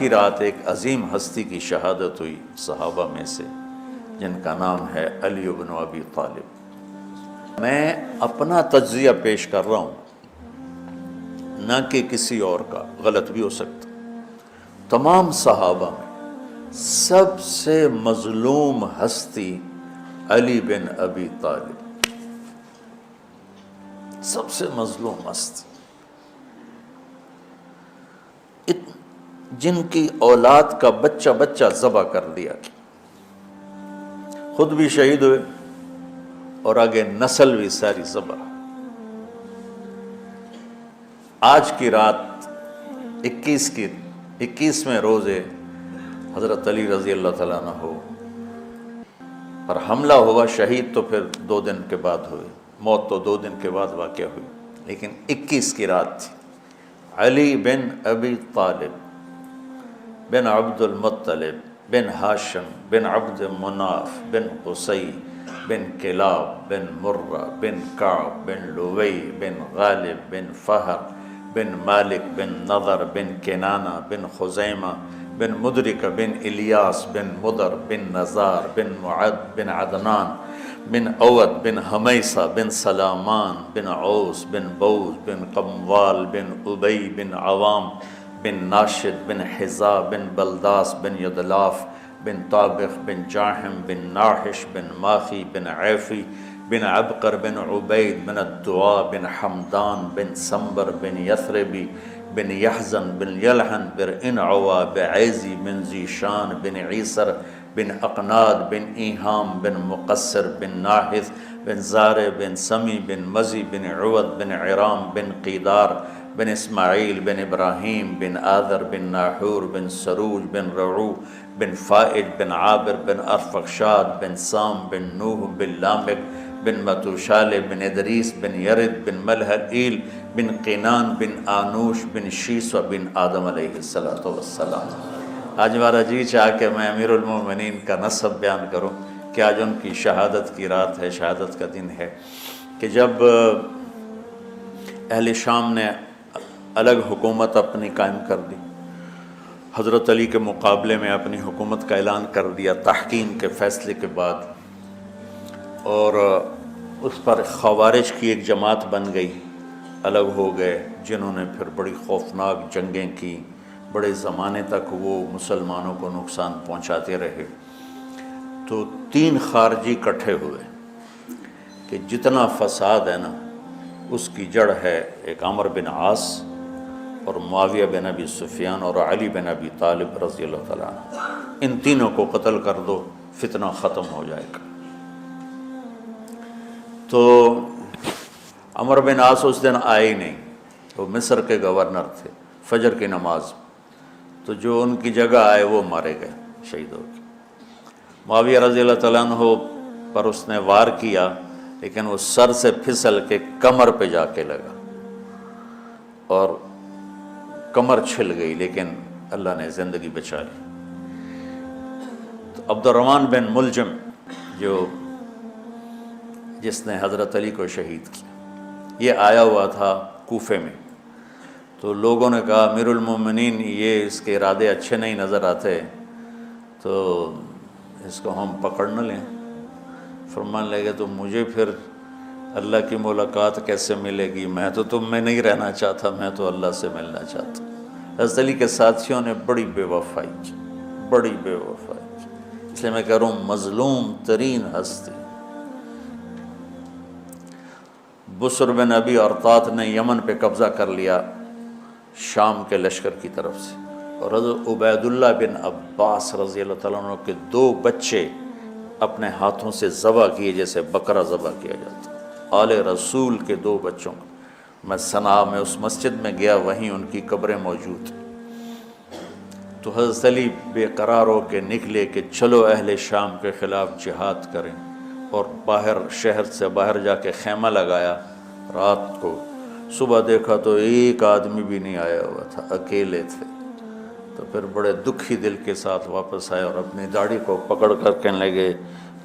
کی رات ایک عظیم ہستی کی شہادت ہوئی صحابہ میں سے، جن کا نام ہے علی بن ابی طالب۔ میں اپنا تجزیہ پیش کر رہا ہوں، نہ کہ کسی اور کا، غلط بھی ہو سکتا۔ تمام صحابہ میں سب سے مظلوم ہستی علی بن ابی طالب، سب سے مظلوم ہستی، جن کی اولاد کا بچہ بچہ ذبح کر دیا گیا، خود بھی شہید ہوئے اور آگے نسل بھی ساری ذبح۔ آج کی رات 21ویں روزے حضرت علی رضی اللہ تعالیٰ عنہ پر حملہ ہوا، شہید تو پھر 2 دن کے بعد ہوئے، موت تو 2 دن کے بعد واقع ہوئی، لیکن 21 کی رات تھی۔ علی بن ابی طالب بن عبد المطلب بن ہاشم بن عبد مناف بن قصی بن کلاب بن مرہ بن کعب بن لوی بن غالب بن فہر بن مالک بن نضر بن کنانہ بن خزیمہ بن مدرک بن الیاس بن مدر بن نزار بن معد بن عدنان بن عود بن حمیسہ بن سلامان بن عوس بن بوز بن قموال بن ابی بن عوام بن ناشد بن حزا بن بلداس بن یدلاف بن طابخ بن جاحم بن ناحش بن ماخی بن عیفی بن عبقر بن عبید بن الدعاء بن حمدان بن سنبر بن یثربی بن یحزن بن یلحن بن انعوا بعیزی بن زیشان بن عیسر بن اقناد بن ایہام بن مقصر بن ناحث بن زارع بن سمی بن مزی بن عوض بن عرام بن قیدار بن اسماعیل بن ابراہیم بن آذر بن ناحور بن سروج بن رعو بن فائج بن عابر بن ارفخشاد بن سام بن نوح بن لامک بن متوشال بن ادریس بن یرد بن ملحل بن قینان بن آنوش بن شیسو بن آدم علیہ السلام۔ آج ہمارا جی چاہ کہ میں امیر المومنین کا نسب بیان کروں کہ آج ان کی شہادت کی رات ہے، شہادت کا دن ہے، کہ جب اہل شام نے الگ حکومت اپنی قائم کر دی، حضرت علی کے مقابلے میں اپنی حکومت کا اعلان کر دیا تحکیم کے فیصلے کے بعد، اور اس پر خوارج کی ایک جماعت بن گئی، الگ ہو گئے، جنہوں نے پھر بڑی خوفناک جنگیں کی، بڑے زمانے تک وہ مسلمانوں کو نقصان پہنچاتے رہے۔ تو 3 خارجی اکٹھے ہوئے کہ جتنا فساد ہے نا اس کی جڑ ہے ایک عمرو بن عاص اور معاویہ بن ابی سفیان اور علی بن ابی طالب رضی اللہ تعالیٰ عنہ، ان تینوں کو قتل کر دو، فتنہ ختم ہو جائے گا۔ تو عمرو بن عاص اس دن آئے ہی نہیں، وہ مصر کے گورنر تھے، فجر کی نماز، تو جو ان کی جگہ آئے وہ مارے گئے، شہید ہو گئے۔ معاویہ رضی اللہ تعالیٰ عنہ پر اس نے وار کیا، لیکن وہ سر سے پھسل کے کمر پہ جا کے لگا اور کمر چھل گئی، لیکن اللہ نے زندگی بچا لی۔ تو عبد الرحمن بن ملجم جس نے حضرت علی کو شہید کیا، یہ آیا ہوا تھا کوفے میں، تو لوگوں نے کہا امیر المومنین یہ اس کے ارادے اچھے نہیں نظر آتے، تو اس کو ہم پکڑ نہ لیں۔ فرمان لگے تو مجھے پھر اللہ کی ملاقات کیسے ملے گی؟ میں تو تم میں نہیں رہنا چاہتا، میں تو اللہ سے ملنا چاہتا۔ حضرت علی کے ساتھیوں نے بڑی بے وفائی کی، بڑی بے وفائی کی، اس لیے میں کہہ رہا ہوں مظلوم ترین ہستی۔ بسر بن ابی ارطاط نے یمن پہ قبضہ کر لیا شام کے لشکر کی طرف سے، اور حضرت عبید اللہ بن عباس رضی اللہ تعالیٰ عنہ کے 2 بچے اپنے ہاتھوں سے ذبح کیے جیسے بکرا ذبح کیا جاتا۔ آل رسول کے 2 بچوں کو میں صنعاء میں اس مسجد میں گیا، وہیں ان کی قبریں موجود ہیں۔ تو حضرت علی بے قرار ہو کے نکلے کہ چلو اہل شام کے خلاف جہاد کریں، اور باہر شہر سے باہر جا کے خیمہ لگایا رات کو۔ صبح دیکھا تو ایک آدمی بھی نہیں آیا ہوا تھا، اکیلے تھے۔ تو پھر بڑے دکھی دل کے ساتھ واپس آئے اور اپنی داڑھی کو پکڑ کر کہنے لگے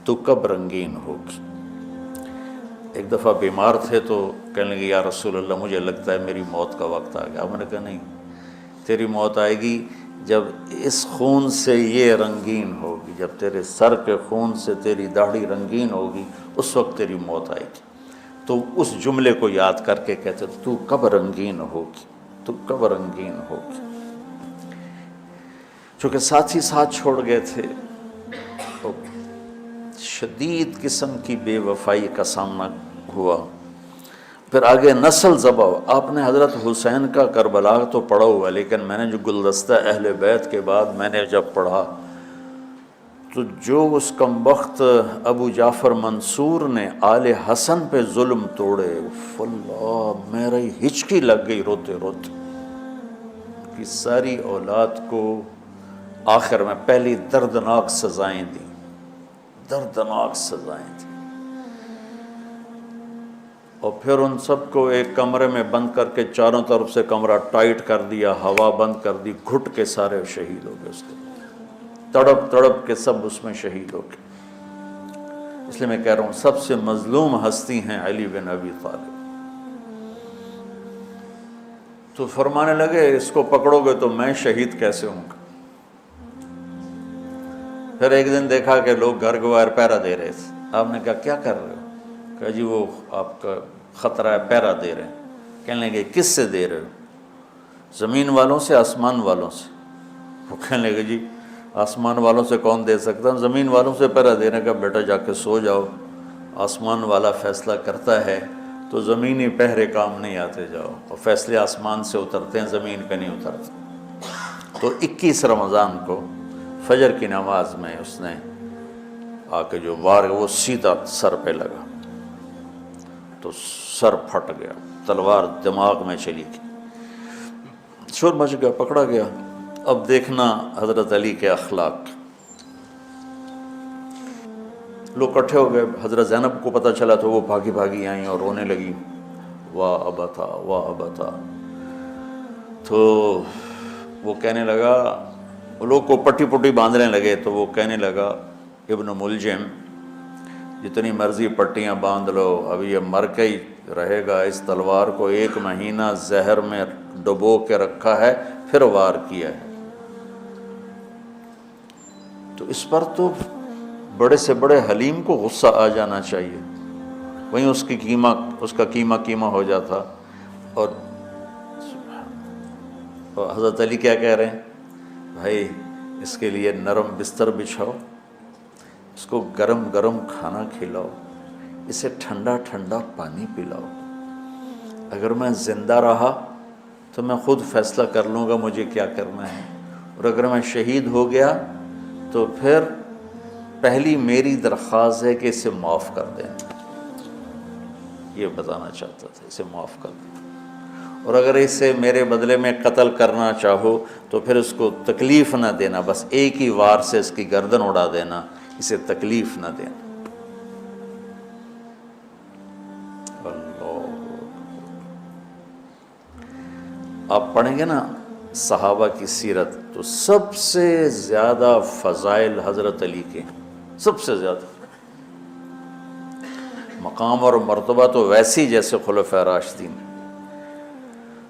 تو کب رنگین ہوگی؟ ایک دفعہ بیمار تھے تو کہنے لگے یا رسول اللہ مجھے لگتا ہے میری موت کا وقت آ گیا۔ میں نے کہا نہیں، تیری موت آئے گی جب اس خون سے یہ رنگین ہوگی، جب تیرے سر کے خون سے تیری داڑھی رنگین ہوگی، اس وقت تیری موت آئے گی۔ تو اس جملے کو یاد کر کے کہتے تو کب رنگین ہوگی، تو کب رنگین ہوگی۔ چونکہ ساتھی ساتھ چھوڑ گئے تھے تو شدید قسم کی بے وفائی کا سامنا ہوا۔ پھر آگے نسل ذبح۔ آپ نے حضرت حسین کا کربلا تو پڑھا ہوا، لیکن میں نے جو گلدستہ اہل بیت کے بعد میں نے جب پڑھا تو جو اس کمبخت ابو جعفر منصور نے آل حسن پہ ظلم توڑے، اللہ میری ہچکی لگ گئی روتے روتے۔ کہ ساری اولاد کو آخر میں پہلی دردناک سزائیں دی، دردناک سزائیں دی، اور پھر ان سب کو ایک کمرے میں بند کر کے چاروں طرف سے کمرہ ٹائٹ کر دیا، ہوا بند کر دی، گھٹ کے سارے شہید ہو گئے، اس کے تڑپ تڑپ کے سب اس میں شہید ہو گئے۔ اس لیے میں کہہ رہا ہوں سب سے مظلوم ہستی ہیں علی بن ابی طالب۔ تو فرمانے لگے اس کو پکڑو گے تو میں شہید کیسے ہوں گا۔ پھر ایک دن دیکھا کہ لوگ گھر کے باہر پہرا دے رہے تھے۔ آپ نے کہا کیا کر رہے ہو؟ کہا جی وہ آپ کا خطرہ ہے، پہرا دے رہے ہیں۔ کہنے لگے کس سے دے رہے ہو؟ زمین والوں سے، آسمان والوں سے؟ وہ کہنے لگے جی آسمان والوں سے کون دے سکتا، زمین والوں سے پہرا دینے کا۔ بیٹا جا کے سو جاؤ، آسمان والا فیصلہ کرتا ہے تو زمینی پہرے کام نہیں آتے، جاؤ، اور فیصلے آسمان سے اترتے ہیں، زمین پہ نہیں اترتے۔ تو 21 رمضان کو فجر کی نماز میں اس نے آ کے جو وار وہ سیدھا سر پہ لگا تو سر پھٹ گیا، تلوار دماغ میں چلی گئی، شور مچ گیا، پکڑا گیا۔ اب دیکھنا حضرت علی کے اخلاق، لوگ اکٹھے ہو گئے۔ حضرت زینب کو پتہ چلا تو وہ بھاگی بھاگی آئیں اور رونے لگی، واہ ابتا واہ ابتا۔ تو وہ کہنے لگا، وہ لوگ کو پٹی پٹی باندھنے لگے تو وہ کہنے لگا ابن ملجم جتنی مرضی پٹیاں باندھ لو، ابھی یہ مر کے ہی رہے گا، اس تلوار کو 1 مہینہ زہر میں ڈبو کے رکھا ہے پھر وار کیا ہے۔ تو اس پر تو بڑے سے بڑے حلیم کو غصہ آ جانا چاہیے، وہیں اس کا قیمہ ہو جاتا۔ اور حضرت علی کیا کہہ رہے ہیں؟ بھائی اس کے لیے نرم بستر بچھاؤ، اس کو گرم گرم کھانا کھلاؤ، اسے ٹھنڈا ٹھنڈا پانی پلاؤ۔ اگر میں زندہ رہا تو میں خود فیصلہ کر لوں گا مجھے کیا کرنا ہے، اور اگر میں شہید ہو گیا تو پھر پہلی میری درخواست ہے کہ اسے معاف کر دیں۔ یہ بتانا چاہتا تھا، اسے معاف کر دیں، اور اگر اسے میرے بدلے میں قتل کرنا چاہو تو پھر اس کو تکلیف نہ دینا، بس ایک ہی وار سے اس کی گردن اڑا دینا، اسے تکلیف نہ دینا۔ اللہ، آپ پڑھیں گے نا صحابہ کی سیرت تو سب سے زیادہ فضائل حضرت علی کے، سب سے زیادہ مقام اور مرتبہ تو ویسی جیسے خلفائے راشدین۔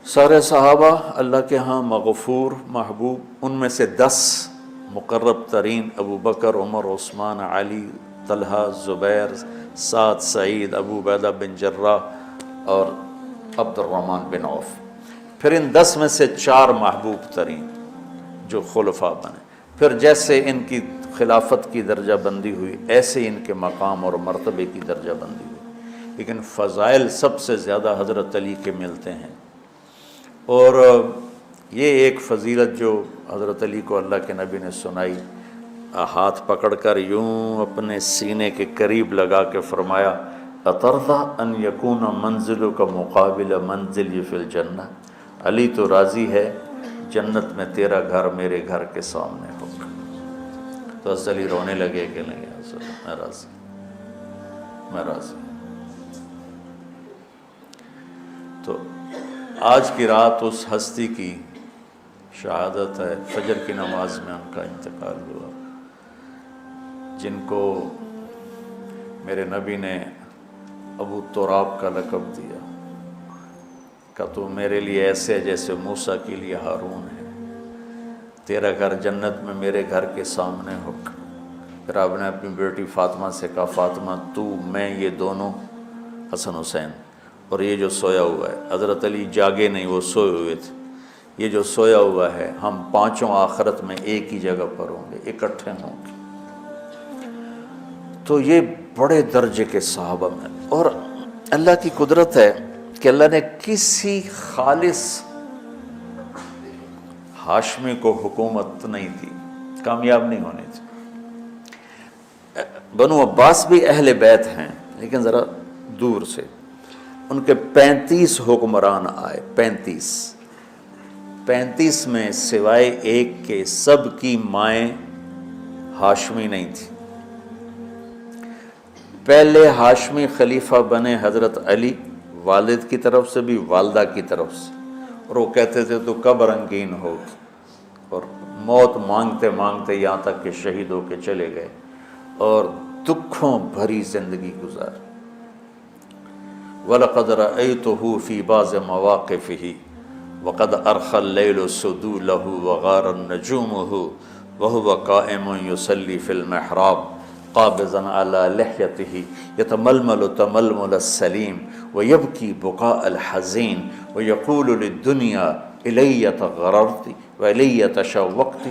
سارے صحابہ اللہ کے ہاں مغفور محبوب، ان میں سے 10 مقرب ترین ابو بکر، عمر، عثمان، علی، طلحہ، زبیر، سعد، سعید، ابو عبیدہ بن جراح اور عبد الرحمن بن عوف۔ پھر ان 10 میں سے 4 محبوب ترین جو خلفاء بنے، پھر جیسے ان کی خلافت کی درجہ بندی ہوئی ایسے ان کے مقام اور مرتبے کی درجہ بندی ہوئی، لیکن فضائل سب سے زیادہ حضرت علی کے ملتے ہیں۔ اور یہ ایک فضیلت جو حضرت علی کو اللہ کے نبی نے سنائی، ہاتھ پکڑ کر یوں اپنے سینے کے قریب لگا کے فرمایا، اترضی ان یکون منزلک مقابل منزلی فی الجنہ، علی تو راضی ہے جنت میں تیرا گھر میرے گھر کے سامنے ہوگا۔ تو حضرت علی رونے لگے کہ نہیں میں راضی، میں راضی۔ تو آج کی رات اس ہستی کی شہادت ہے، فجر کی نماز میں ان کا انتقال ہوا، جن کو میرے نبی نے ابو تراب کا لقب دیا کہ تو میرے لیے ایسے جیسے موسیٰ کے لیے ہارون ہے۔ تیرا گھر جنت میں میرے گھر کے سامنے ہو۔ پھر آپ نے اپنی بیٹی فاطمہ سے کہا فاطمہ تو میں یہ دونوں حسن حسین اور یہ جو سویا ہوا ہے، حضرت علی جاگے نہیں، وہ سوئے ہوئے تھے، یہ جو سویا ہوا ہے ہم پانچوں آخرت میں ایک ہی جگہ پر ہوں گے، اکٹھے ہوں گے۔ تو یہ بڑے درجے کے صحابہ میں، اور اللہ کی قدرت ہے کہ اللہ نے کسی خالص ہاشمی کو حکومت نہیں دی، کامیاب نہیں ہونے تھی۔ بنو عباس بھی اہل بیت ہیں لیکن ذرا دور سے، ان کے 35 حکمران آئے، 35 میں سوائے ایک کے سب کی مائیں ہاشمی نہیں تھی۔ پہلے ہاشمی خلیفہ بنے حضرت علی، والد کی طرف سے بھی والدہ کی طرف سے، اور وہ کہتے تھے تو کب رنگین ہوگی، اور موت مانگتے مانگتے یہاں تک کہ شہید ہو کے چلے گئے اور دکھوں بھری زندگی گزاری۔ وَلَقَدْ رَأَيْتُهُ فِي بَعْضِ مَوَاقِفِهِ وَقَدْ أَرْخَى اللَّيْلُ سُدُولَهُ وَغَارَ النَّجُومُهُ وَهُوَ قَائِمٌ يُصَلِّي فِي الْمِحْرَابِ قابضاً على لحيته يتململ تململ السليم ويبكي بكاء الحزين ويقول للدنيا إلي تغررت وإلي تشوقت